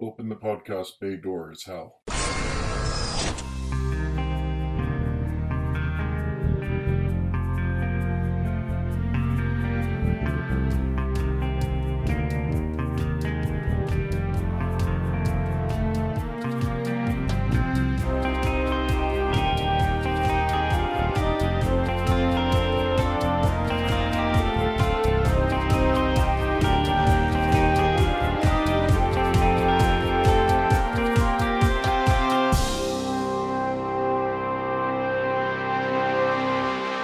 Open the podcast bay doors, Hal.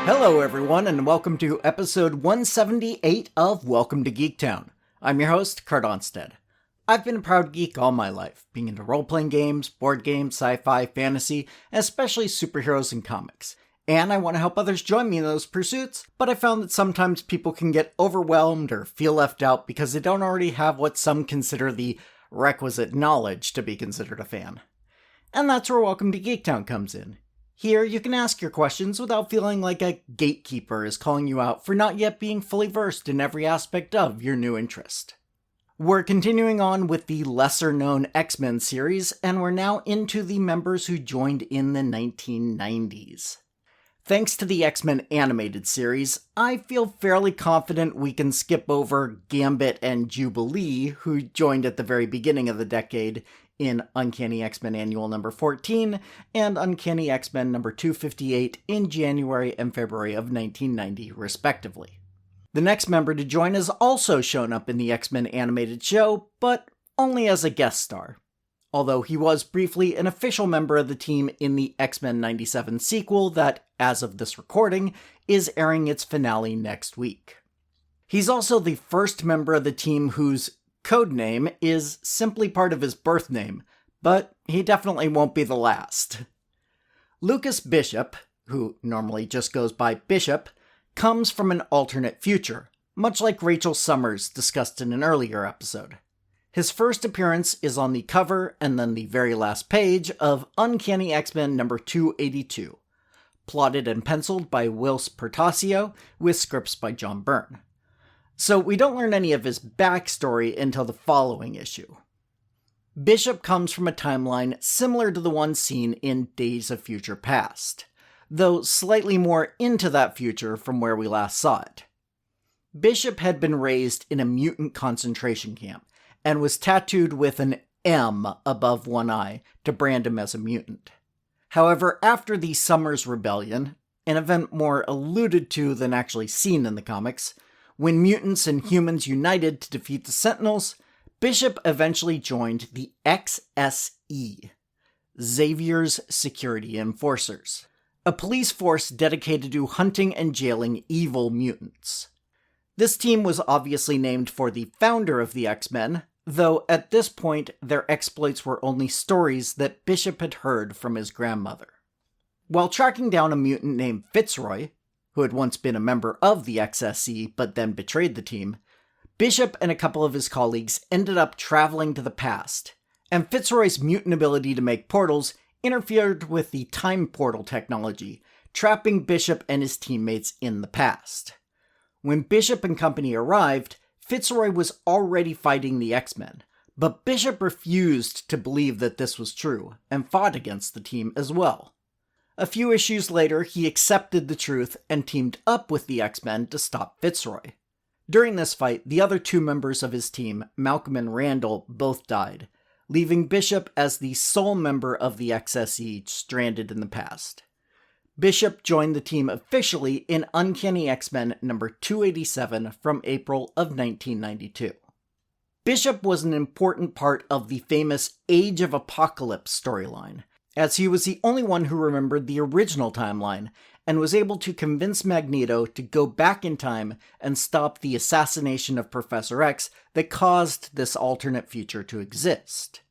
Hello everyone, and welcome to episode 178 of Welcome to Geektown. I'm your host, Kurt Onstead. I've been a proud geek all my life, being into role-playing games, board games, sci-fi, fantasy, and especially superheroes and comics. And I want to help others join me in those pursuits, but I found that sometimes people can get overwhelmed or feel left out because they don't already have what some consider the requisite knowledge to be considered a fan. And that's where Welcome to Geektown comes in. Here, you can ask your questions without feeling like a gatekeeper is calling you out for not yet being fully versed in every aspect of your new interest. We're continuing on with the lesser-known X-Men series, and we're now into the members who joined in the 1990s. Thanks to the X-Men animated series, I feel fairly confident we can skip over Gambit and Jubilee, who joined at the very beginning of the decade, in Uncanny X-Men Annual number 14 and Uncanny X-Men number 258 in January and February of 1990, respectively. The next member to join has also shown up in the X-Men animated show, but only as a guest star. Although he was briefly an official member of the team in the X-Men 97 sequel that, as of this recording, is airing its finale next week. He's also the first member of the team whose codename is simply part of his birth name, but he definitely won't be the last. Lucas Bishop, who normally just goes by Bishop, comes from an alternate future, much like Rachel Summers discussed in an earlier episode. His first appearance is on the cover and then the very last page of Uncanny X-Men number 282, plotted and penciled by Whilce Portacio, with scripts by John Byrne. So we don't learn any of his backstory until the following issue. Bishop comes from a timeline similar to the one seen in Days of Future Past, though slightly more into that future from where we last saw it. Bishop had been raised in a mutant concentration camp, and was tattooed with an M above one eye to brand him as a mutant. However, after the Summers Rebellion, an event more alluded to than actually seen in the comics, when mutants and humans united to defeat the Sentinels, Bishop eventually joined the XSE, Xavier's Security Enforcers, a police force dedicated to hunting and jailing evil mutants. This team was obviously named for the founder of the X-Men, though at this point their exploits were only stories that Bishop had heard from his grandmother. While tracking down a mutant named Fitzroy, who had once been a member of the XSE but then betrayed the team, Bishop and a couple of his colleagues ended up traveling to the past, and Fitzroy's mutant ability to make portals interfered with the time portal technology, trapping Bishop and his teammates in the past. When Bishop and company arrived, Fitzroy was already fighting the X-Men, but Bishop refused to believe that this was true, and fought against the team as well. A few issues later, he accepted the truth and teamed up with the X-Men to stop Fitzroy. During this fight, the other two members of his team, Malcolm and Randall, both died, leaving Bishop as the sole member of the XSE stranded in the past. Bishop joined the team officially in Uncanny X-Men number 287 from April of 1992. Bishop was an important part of the famous Age of Apocalypse storyline, as he was the only one who remembered the original timeline, and was able to convince Magneto to go back in time and stop the assassination of Professor X that caused this alternate future to exist.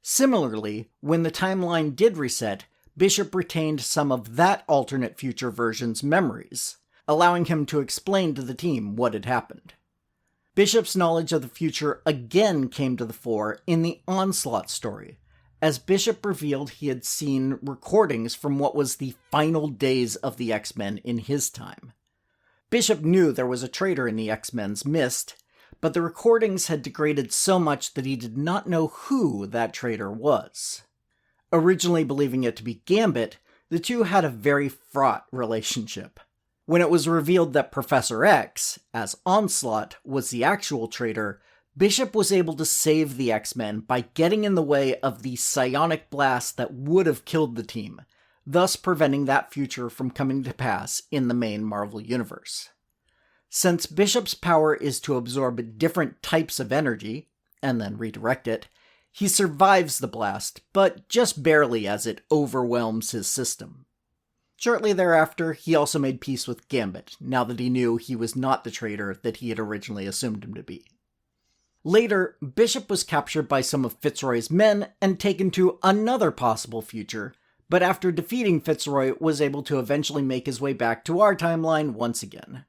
Similarly, when the timeline did reset, Bishop retained some of that alternate future version's memories, allowing him to explain to the team what had happened. Bishop's knowledge of the future again came to the fore in the Onslaught story, as Bishop revealed he had seen recordings from what was the final days of the X-Men in his time. Bishop knew there was a traitor in the X-Men's midst, but the recordings had degraded so much that he did not know who that traitor was. Originally believing it to be Gambit, the two had a very fraught relationship. When it was revealed that Professor X, as Onslaught, was the actual traitor, Bishop was able to save the X-Men by getting in the way of the psionic blast that would have killed the team, thus preventing that future from coming to pass in the main Marvel Universe. Since Bishop's power is to absorb different types of energy, and then redirect it, he survives the blast, but just barely as it overwhelms his system. Shortly thereafter, he also made peace with Gambit, now that he knew he was not the traitor that he had originally assumed him to be. Later, Bishop was captured by some of Fitzroy's men and taken to another possible future, but after defeating Fitzroy was able to eventually make his way back to our timeline once again.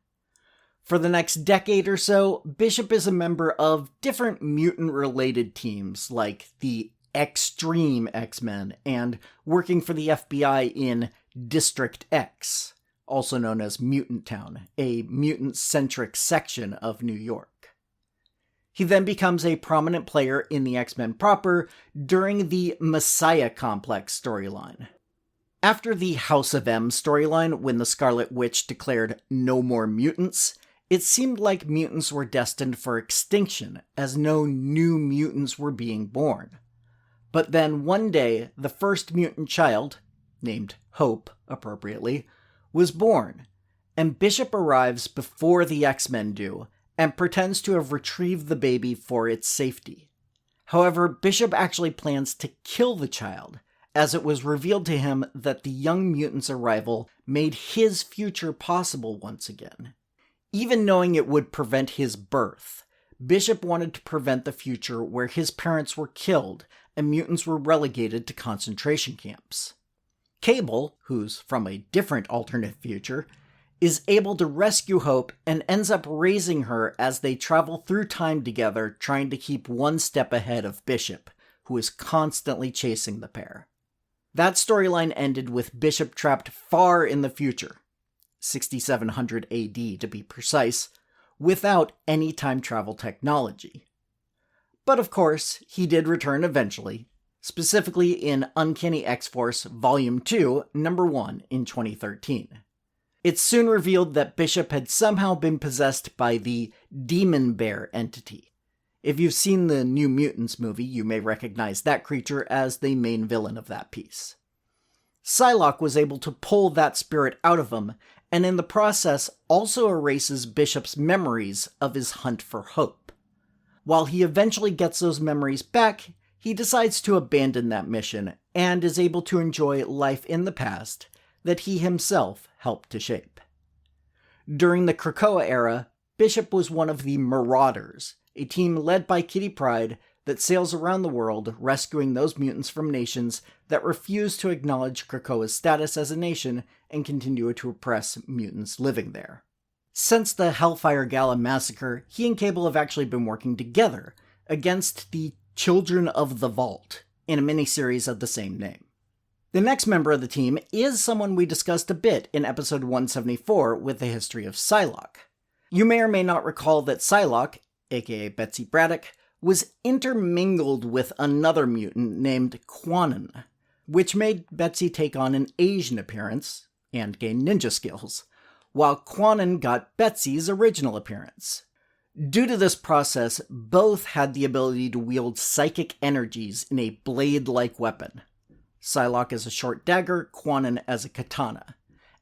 For the next decade or so, Bishop is a member of different mutant-related teams, like the Extreme X-Men, and working for the FBI in District X, also known as Mutant Town, a mutant-centric section of New York. He then becomes a prominent player in the X-Men proper during the Messiah Complex storyline. After the House of M storyline, when the Scarlet Witch declared no more mutants, it seemed like mutants were destined for extinction, as no new mutants were being born. But then one day, the first mutant child, named Hope, appropriately, was born, and Bishop arrives before the X-Men do, and pretends to have retrieved the baby for its safety. However, Bishop actually plans to kill the child, as it was revealed to him that the young mutant's arrival made his future possible once again. Even knowing it would prevent his birth, Bishop wanted to prevent the future where his parents were killed and mutants were relegated to concentration camps. Cable, who's from a different alternate future, is able to rescue Hope and ends up raising her as they travel through time together, trying to keep one step ahead of Bishop, who is constantly chasing the pair. That storyline ended with Bishop trapped far in the future, 6700 AD to be precise, without any time travel technology. But of course, he did return eventually, specifically in Uncanny X-Force Volume 2, Number 1 in 2013. It's soon revealed that Bishop had somehow been possessed by the Demon Bear entity. If you've seen the New Mutants movie, you may recognize that creature as the main villain of that piece. Psylocke was able to pull that spirit out of him, and in the process also erases Bishop's memories of his hunt for Hope. While he eventually gets those memories back, he decides to abandon that mission, and is able to enjoy life in the past that he himself helped to shape. During the Krakoa era, Bishop was one of the Marauders, a team led by Kitty Pryde that sails around the world rescuing those mutants from nations that refuse to acknowledge Krakoa's status as a nation and continue to oppress mutants living there. Since the Hellfire Gala massacre, he and Cable have actually been working together against the Children of the Vault in a miniseries of the same name. The next member of the team is someone we discussed a bit in episode 174 with the history of Psylocke. You may or may not recall that Psylocke, aka Betsy Braddock, was intermingled with another mutant named Kwannon, which made Betsy take on an Asian appearance and gain ninja skills, while Kwannon got Betsy's original appearance. Due to this process, both had the ability to wield psychic energies in a blade-like weapon. Psylocke as a short dagger, Kwannon as a katana,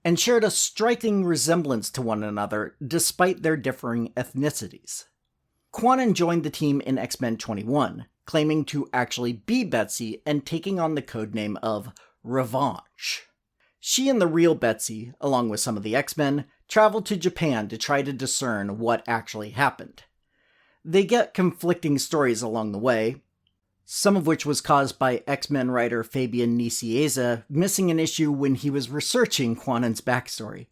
and shared a striking resemblance to one another despite their differing ethnicities. Kwannon joined the team in X-Men 21, claiming to actually be Betsy and taking on the codename of Revanche. She and the real Betsy, along with some of the X-Men, travel to Japan to try to discern what actually happened. They get conflicting stories along the way, some of which was caused by X-Men writer Fabian Nicieza missing an issue when he was researching Kwannon's backstory.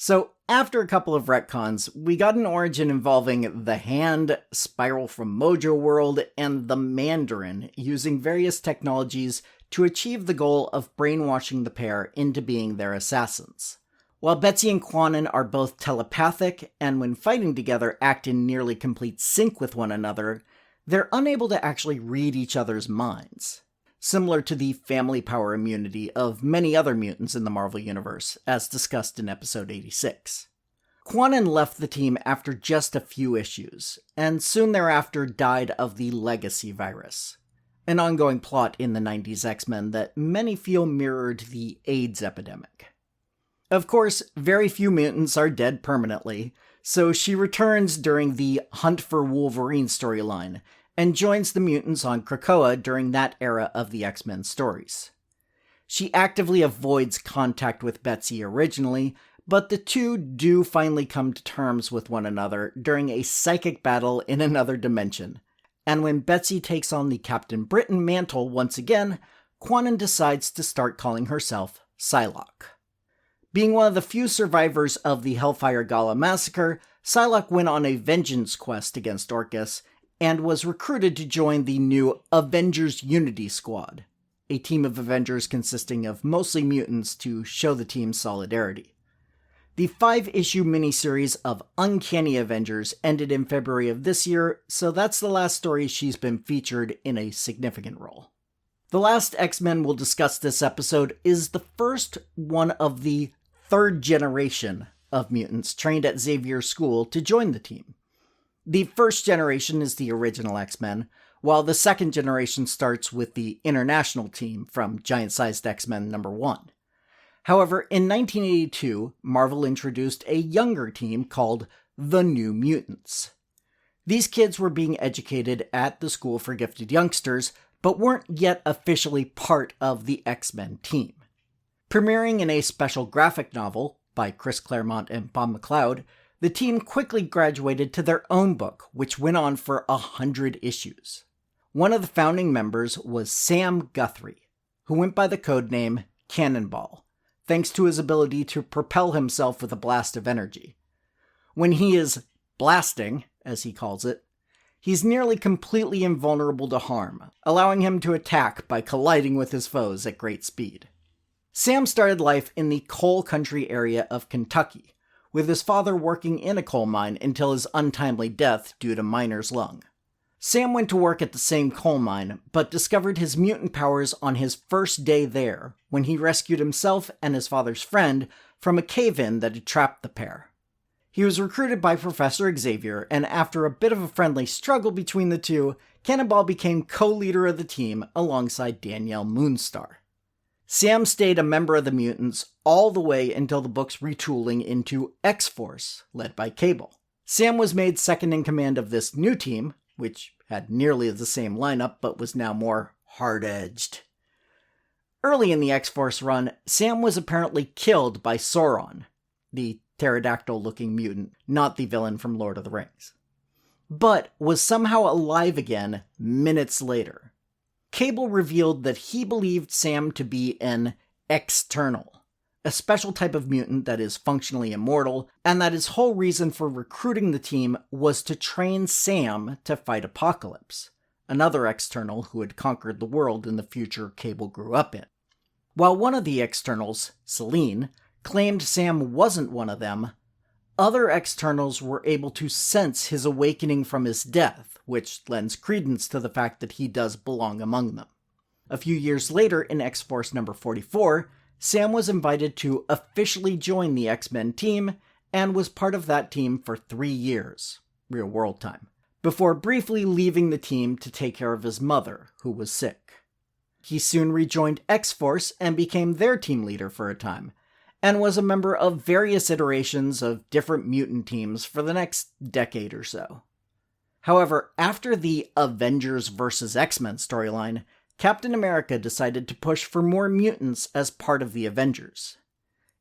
So, after a couple of retcons, we got an origin involving the Hand, Spiral from Mojo World, and the Mandarin using various technologies to achieve the goal of brainwashing the pair into being their assassins. While Betsy and Kwannon are both telepathic and when fighting together act in nearly complete sync with one another, they're unable to actually read each other's minds, similar to the family power immunity of many other mutants in the Marvel Universe, as discussed in episode 86. Kwannon left the team after just a few issues, and soon thereafter died of the Legacy virus, an ongoing plot in the 90s X-Men that many feel mirrored the AIDS epidemic. Of course, very few mutants are dead permanently, so she returns during the Hunt for Wolverine storyline, and joins the mutants on Krakoa during that era of the X-Men stories. She actively avoids contact with Betsy originally, but the two do finally come to terms with one another during a psychic battle in another dimension, and when Betsy takes on the Captain Britain mantle once again, Kwannon decides to start calling herself Psylocke. Being one of the few survivors of the Hellfire Gala massacre, Psylocke went on a vengeance quest against Orcus, and was recruited to join the new Avengers Unity Squad, a team of Avengers consisting of mostly mutants to show the team's solidarity. The 5-issue miniseries of Uncanny Avengers ended in February of this year, so that's the last story she's been featured in a significant role. The last X-Men we'll discuss this episode is the first one of the third generation of mutants trained at Xavier's school to join the team. The first generation is the original X-Men, while the second generation starts with the international team from Giant-Sized X-Men number 1. However, in 1982, Marvel introduced a younger team called the New Mutants. These kids were being educated at the School for Gifted Youngsters, but weren't yet officially part of the X-Men team. Premiering in a special graphic novel by Chris Claremont and Bob McLeod, the team quickly graduated to their own book, which went on for 100 issues. One of the founding members was Sam Guthrie, who went by the codename Cannonball, thanks to his ability to propel himself with a blast of energy. When he is blasting, as he calls it, he's nearly completely invulnerable to harm, allowing him to attack by colliding with his foes at great speed. Sam started life in the coal country area of Kentucky, with his father working in a coal mine until his untimely death due to miner's lung. Sam went to work at the same coal mine, but discovered his mutant powers on his first day there, when he rescued himself and his father's friend from a cave-in that had trapped the pair. He was recruited by Professor Xavier, and after a bit of a friendly struggle between the two, Cannonball became co-leader of the team alongside Danielle Moonstar. Sam stayed a member of the mutants all the way until the book's retooling into X-Force, led by Cable. Sam was made second in command of this new team, which had nearly the same lineup but was now more hard-edged. Early in the X-Force run, Sam was apparently killed by Sauron, the pterodactyl-looking mutant, not the villain from Lord of the Rings, but was somehow alive again minutes later. Cable revealed that he believed Sam to be an external, a special type of mutant that is functionally immortal, and that his whole reason for recruiting the team was to train Sam to fight Apocalypse, another external who had conquered the world in the future Cable grew up in. While one of the externals, Selene, claimed Sam wasn't one of them, other externals were able to sense his awakening from his death, which lends credence to the fact that he does belong among them. A few years later, in X-Force number 44, Sam was invited to officially join the X-Men team, and was part of that team for 3 years, real-world time, before briefly leaving the team to take care of his mother, who was sick. He soon rejoined X-Force and became their team leader for a time, and was a member of various iterations of different mutant teams for the next decade or so. However, after the Avengers vs. X-Men storyline, Captain America decided to push for more mutants as part of the Avengers.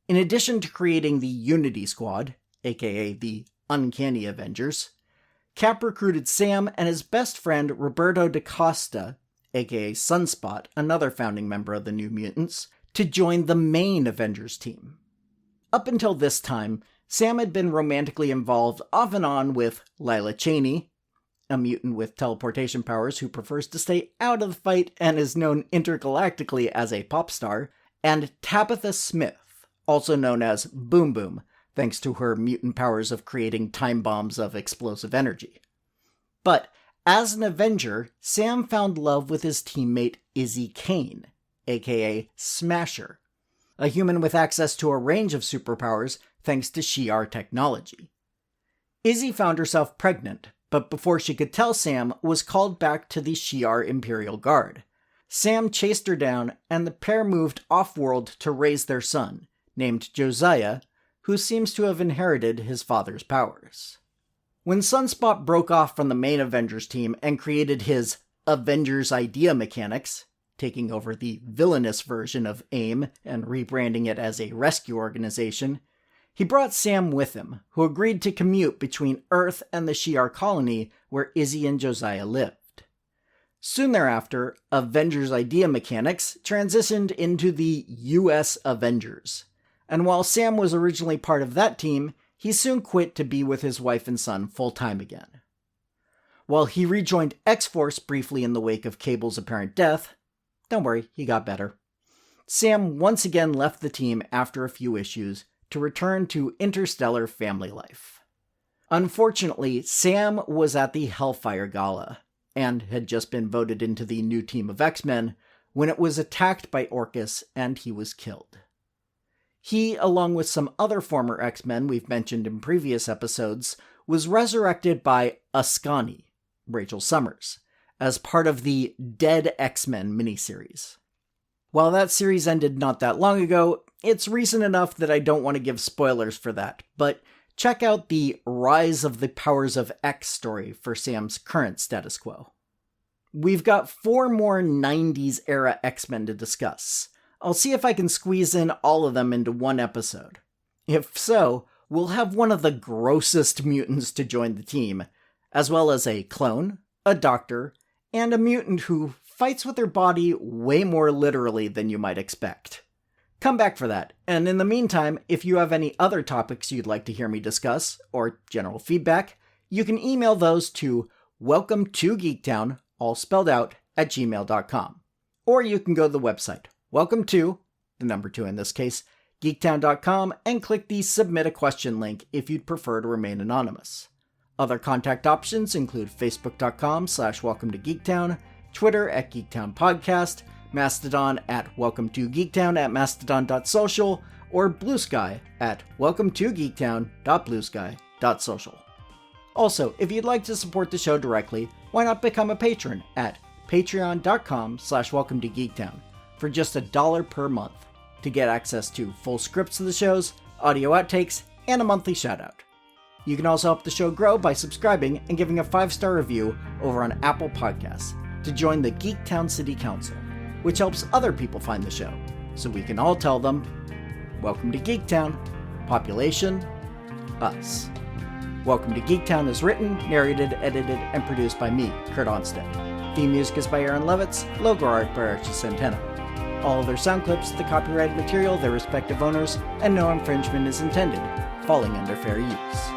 In addition to creating the Unity Squad, aka the Uncanny Avengers, Cap recruited Sam and his best friend Roberto da Costa, aka Sunspot, another founding member of the New Mutants, to join the main Avengers team. Up until this time, Sam had been romantically involved off and on with Lila Cheney, a mutant with teleportation powers who prefers to stay out of the fight and is known intergalactically as a pop star, and Tabitha Smith, also known as Boom Boom, thanks to her mutant powers of creating time bombs of explosive energy. But as an Avenger, Sam found love with his teammate Izzy Kane, aka Smasher, a human with access to a range of superpowers thanks to Shi'ar technology. Izzy found herself pregnant, but before she could tell Sam, was called back to the Shi'ar Imperial Guard. Sam chased her down, and the pair moved off-world to raise their son, named Josiah, who seems to have inherited his father's powers. When Sunspot broke off from the main Avengers team and created his Avengers Idea mechanics, taking over the villainous version of AIM and rebranding it as a rescue organization, he brought Sam with him, who agreed to commute between Earth and the Shi'ar colony where Izzy and Josiah lived. Soon thereafter, Avengers Idea mechanics transitioned into the US Avengers, and while Sam was originally part of that team, he soon quit to be with his wife and son full-time again. While he rejoined X-Force briefly in the wake of Cable's apparent death, don't worry, he got better, Sam once again left the team after a few issues to return to interstellar family life. Unfortunately, Sam was at the Hellfire Gala, and had just been voted into the new team of X-Men, when it was attacked by Orcus and he was killed. He, along with some other former X-Men we've mentioned in previous episodes, was resurrected by Ascani, Rachel Summers, as part of the Dead X-Men miniseries. While that series ended not that long ago, it's recent enough that I don't want to give spoilers for that, but check out the Rise of the Powers of X story for Sam's current status quo. We've got 4 more 90s era X-Men to discuss. I'll see if I can squeeze in all of them into one episode. If so, we'll have one of the grossest mutants to join the team, as well as a clone, a doctor, and a mutant who fights with their body way more literally than you might expect. Come back for that, and in the meantime, if you have any other topics you'd like to hear me discuss, or general feedback, you can email those to welcome2geektown, all spelled out, @gmail.com. Or you can go to the website, welcome to, the number 2 in this case, geektown.com, and click the Submit a Question link if you'd prefer to remain anonymous. Other contact options include facebook.com/welcome-to-geektown, Twitter @geektownpodcast, Mastodon @welcome-to-geektown @mastodon.social, or Blue Sky @welcome-to-geektown.bluesky.social. Also, if you'd like to support the show directly, why not become a patron at patreon.com/welcome-to-geektown for just $1 per month to get access to full scripts of the shows, audio outtakes, and a monthly shoutout. You can also help the show grow by subscribing and giving a 5-star review over on Apple Podcasts to join the Geektown City Council, which helps other people find the show, so we can all tell them, welcome to Geektown, population, us. Welcome to Geektown is written, narrated, edited, and produced by me, Kurt Onstead. Theme music is by Aaron Levitz, logo art by Archie Santana. All other sound clips, the copyrighted material, their respective owners, and no infringement is intended, falling under fair use.